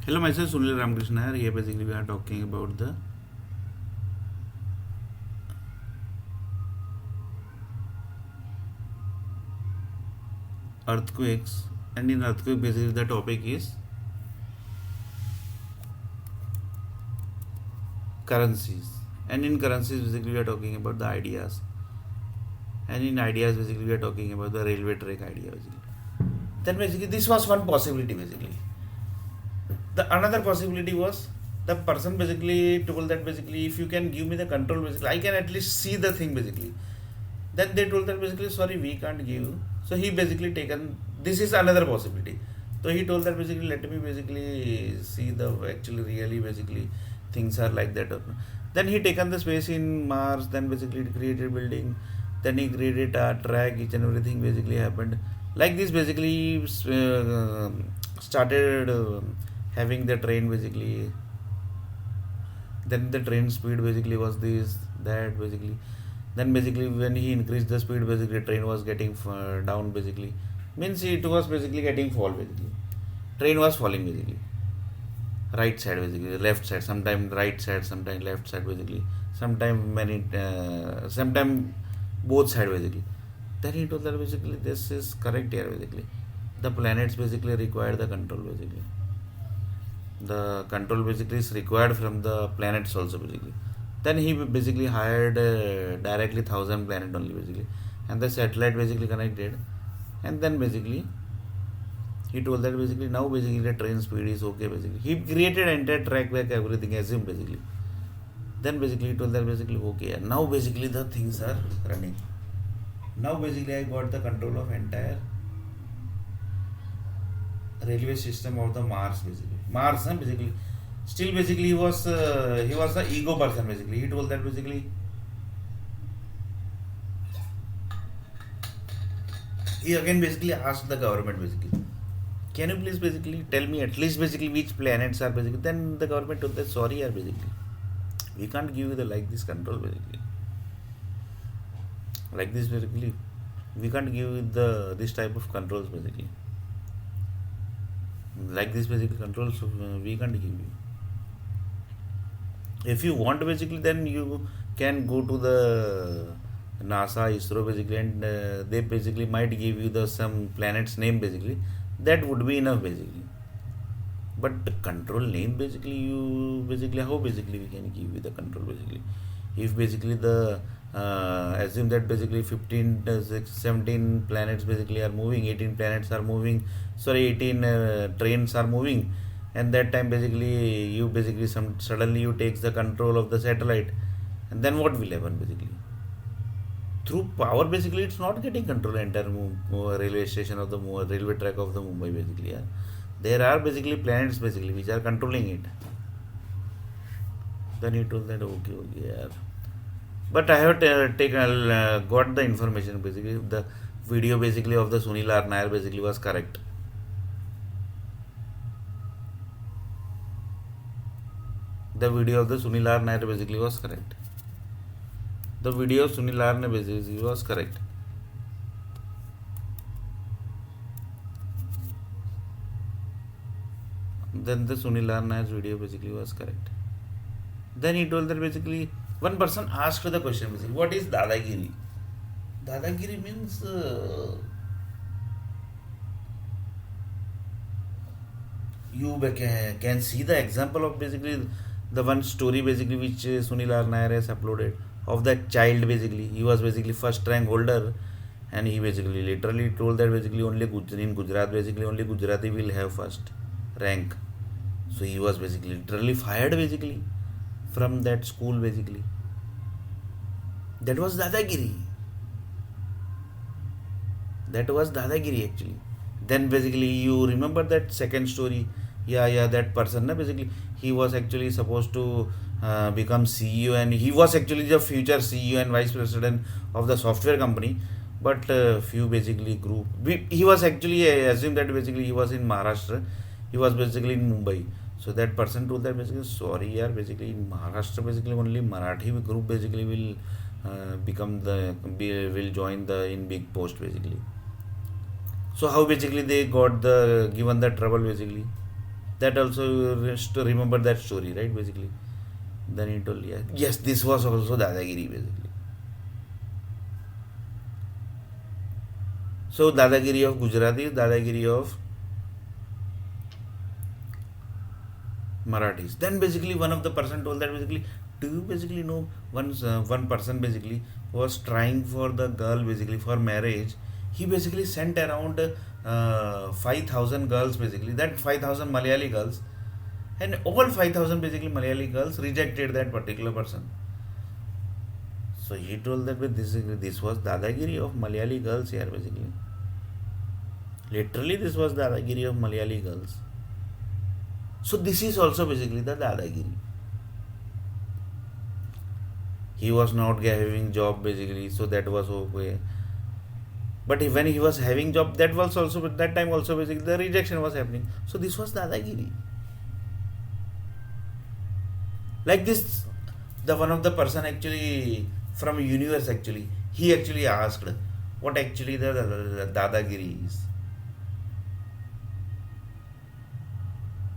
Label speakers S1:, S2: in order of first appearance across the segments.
S1: Hello, myself Sunil R Nair. Here basically we are talking about the earthquakes, and in earthquake basically the topic is currencies, and in currencies basically we are talking about the ideas, and in ideas basically we are talking about the railway track idea basically. Then basically this was one possibility basically. The another possibility was the person basically told that basically if you can give me the control basically I can at least see the thing basically. Then they told that basically sorry we can't give. So he basically taken this is another possibility. So he told that basically let me basically see the actually really basically things are like that. Then he taken the space in Mars. Then basically created building. Then he created a track. Each and everything basically happened like this. Basically started having the train basically. Then the train speed basically was this that basically. Then basically when he increased the speed basically train was getting down basically, means it was basically getting fall basically, train was falling basically, right side basically left side, sometime right side, sometime left side basically, sometime many sometime both side basically. Then he told that basically this is correct here basically, the planets basically require the control basically, the control basically is required from the planets also basically. Then he basically hired directly 1,000 planet only basically, and the satellite basically connected, and then basically he told that basically now basically the train speed is okay basically. He created entire track back everything assumed basically. Then basically he told that basically okay now basically the things are running. Now basically I got the control of entire railway system of the Mars basically. Mars basically. Still basically he was the ego person basically. He told that basically he again basically asked the government basically, can you please basically tell me at least basically which planets are basically. Then the government told that sorry yaar basically we can't give you the like this control basically, like this basically we can't give you the this type of controls basically, like this basically controls we can't give you. If you want basically then you can go to the NASA ISRO basically, and they basically might give you the some planet's name basically, that would be enough basically. But the control name basically you basically how basically we can give you the control basically, if basically the assume that basically 15 17 planets basically are moving, 18 planets are moving, sorry 18 trains are moving, and that time basically you basically some suddenly you takes the control of the satellite, and then what will happen basically, through power basically it's not getting control entire railway station of the railway track of the Mumbai basically, yeah. There are basically planets basically which are controlling it. Then he told that okay yeah, but I have taken got the information basically, the video basically of the Sunil R Nair basically was correct. The video of the Sunil R Nair basically was correct. The video of Sunil R Nair basically was correct. Then the Sunil R Nair's video basically was correct. Then he told that basically one person asked the question basically, what is Dadagiri? Dadagiri means you can see the example of basically the one story basically which Sunil R Nair has uploaded of that child basically. He was basically first rank holder, and he basically literally told that basically only in Gujarat basically only Gujarati will have first rank. So he was basically literally fired basically from that school basically. That was Dadagiri. That was Dadagiri actually. Then basically you remember that second story, yeah that person na, basically he was actually supposed to become CEO, and he was actually the future CEO and vice president of the software company, but few basically group he was actually assumed that basically he was in Maharashtra, he was basically in Mumbai. So that person told that basically sorry yaar basically in Maharashtra basically only Marathi group basically will become the will join the in big post basically. So how basically they got the given the trouble basically, That also you just remember that story, right? Basically, then he told, yeah, yes, this was also dadagiri basically. So dadagiri of Gujaratis, dadagiri of Marathis. Then basically one of the person told that basically, do you basically know one person basically was trying for the girl basically for marriage. He basically sent around 5,000 girls basically, that 5,000 Malayali girls, and all 5,000 basically Malayali girls rejected that particular person. So he told that this was dadagiri of Malayali girls here basically. Literally, this was dadagiri of Malayali girls. So this is also basically the dadagiri. He was not having job basically, so that was okay. But when he was having job, that was also that time also basically the rejection was happening. So this was dadagiri. Like this, the one of the person actually from universe actually, he actually asked what actually the dadagiri is.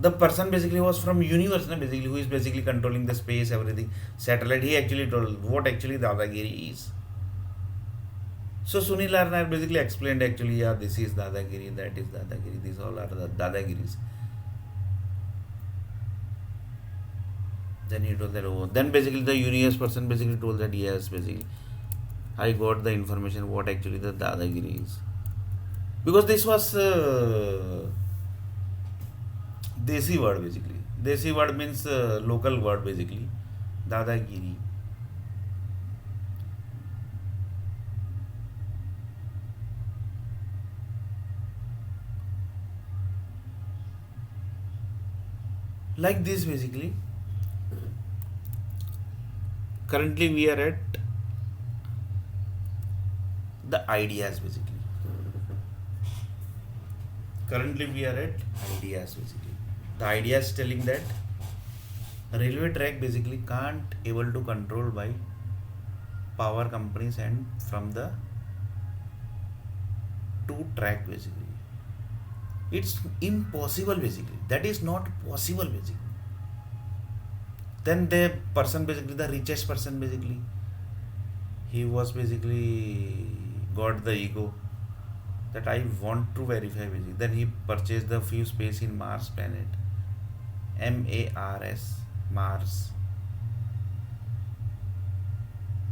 S1: The person basically was from universe, basically, who is basically controlling the space, everything, satellite. He actually told what actually dadagiri is. So Sunil R Nair basically explained actually, yeah, this is dadagiri, that is dadagiri, these all are the dadagiris. Then he told that, oh, then basically the universe person basically told that, yes, basically I got the information what actually the dadagiri is, because this was desi word basically. Desi word means local word basically. Dadagiri. Like this basically. Currently we are at the ideas basically. Currently we are at ideas basically. The idea is telling that railway track basically can't able to control by power companies and from the two track basically. It's impossible basically. That is not possible basically. Then the person basically, the richest person basically, he was basically got the ego that I want to verify basically. Then he purchased the few space in Mars planet. MARS, Mars.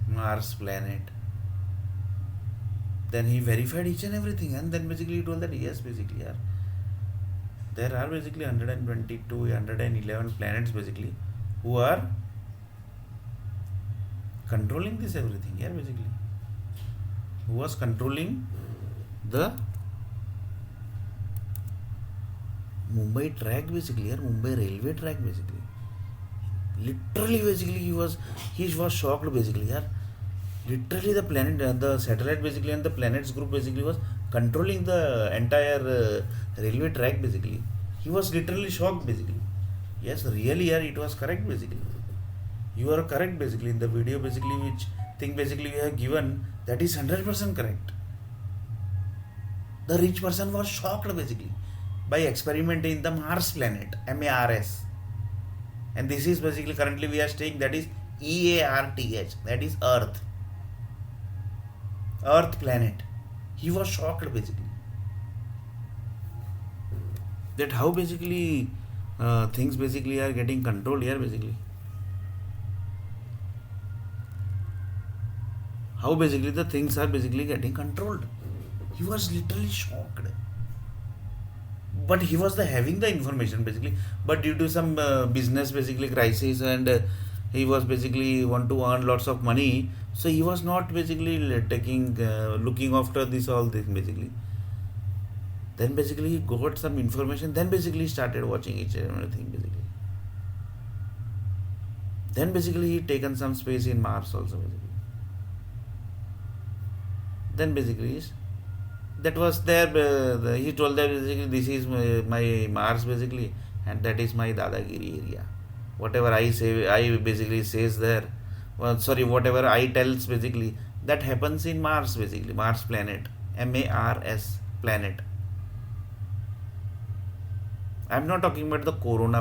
S1: Mars planet. Then he verified each and everything, and then basically he told that yes, basically, yeah, there are basically 122, 111 planets basically who are controlling this everything, yeah, basically. Who was controlling the Mumbai track basically, or Mumbai railway track basically. Literally basically he was shocked basically, yeah. Literally the planet, the satellite basically and the planets group basically was controlling the entire railway track basically. He was literally shocked basically. Yes, really, yeah, it was correct basically. You are correct basically in the video basically which thing basically you have given, that is 100% correct. The rich person was shocked basically by experimenting in the Mars planet, MARS. And this is basically currently we are staying, that is EARTH, that is Earth. Earth planet. He was shocked basically. That how basically things basically are getting controlled here basically. How basically the things are basically getting controlled. He was literally shocked. But he was having the information basically, but due to some business basically crisis, and he was basically want to earn lots of money, so he was not basically taking looking after this all this basically. Then basically he got some information, then basically he started watching each and everything basically. Then basically he taken some space in Mars also basically. Then basically that was there. He told that basically this is my Mars basically, and that is my Dadagiri area. Whatever I say, I basically says there. Well, sorry, whatever I tells basically that happens in Mars basically, Mars planet, MARS planet. I'm not talking about the corona